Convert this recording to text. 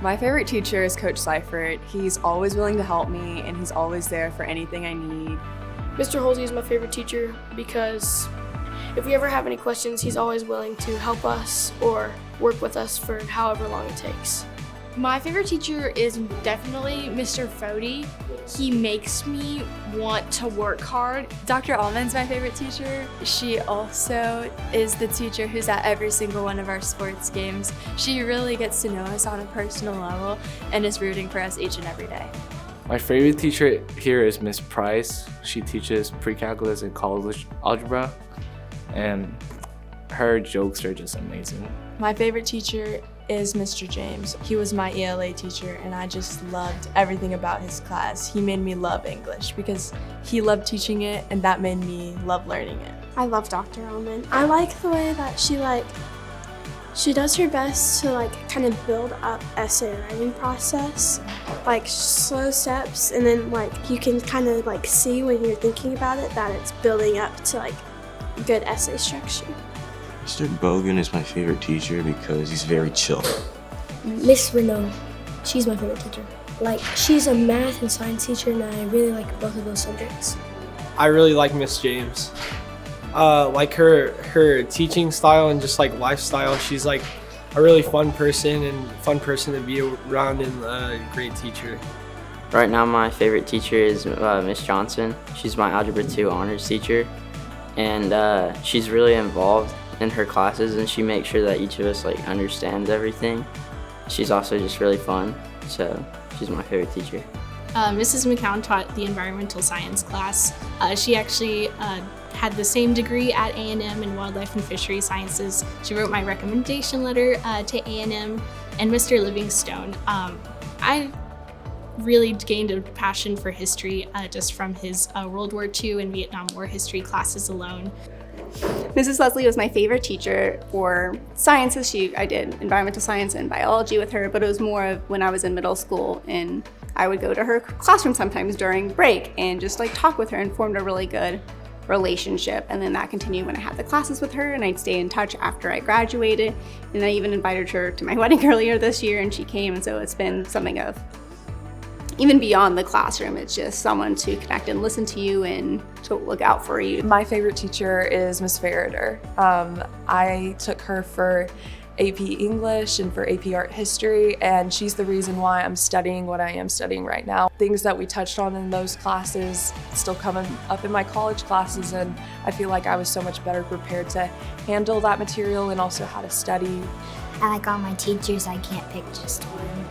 My favorite teacher is Coach Seifert. He's always willing to help me and he's always there for anything I need. Mr. Holsey is my favorite teacher because if we ever have any questions, he's always willing to help us or work with us for however long it takes. My favorite teacher is definitely Mr. Fody. He makes me want to work hard. Dr. Allman's my favorite teacher. She also is the teacher who's at every single one of our sports games. She really gets to know us on a personal level and is rooting for us each and every day. My favorite teacher here is Miss Price. She teaches pre-calculus and college algebra, and her jokes are just amazing. My favorite teacher is Mr. James. He was my ELA teacher and I just loved everything about his class. He made me love English because he loved teaching it and that made me love learning it. I love Dr. Allman. I like the way that she does her best to kind of build up essay writing process, slow steps, and then you can kind of see when you're thinking about it that it's building up to good essay structure. Mr. Bogan is my favorite teacher because he's very chill. Miss Renault, she's my favorite teacher. She's a math and science teacher and I really like both of those subjects. I really like Miss James. Her teaching style and just lifestyle. She's a really fun person to be around and a great teacher. Right now my favorite teacher is Miss Johnson. She's my Algebra 2 honors teacher and she's really involved in her classes and she makes sure that each of us understands everything. She's also just really fun, so she's my favorite teacher. Mrs. McCown taught the environmental science class. She actually had the same degree at A&M in wildlife and fishery sciences. She wrote my recommendation letter to A&M. And Mr. Livingstone, I really gained a passion for history just from his World War II and Vietnam War history classes alone. Mrs. Leslie was my favorite teacher for sciences. I did environmental science and biology with her, but it was more of when I was in middle school and I would go to her classroom sometimes during break and just talk with her and formed a really good relationship. And then that continued when I had the classes with her and I'd stay in touch after I graduated. And I even invited her to my wedding earlier this year and she came, and so it's been something of even beyond the classroom, it's just someone to connect and listen to you and to look out for you. My favorite teacher is Miss Farrader. I took her for AP English and for AP Art History, and she's the reason why I'm studying what I am studying right now. Things that we touched on in those classes still coming up in my college classes, and I feel like I was so much better prepared to handle that material and also how to study. I like all my teachers. I can't pick just one.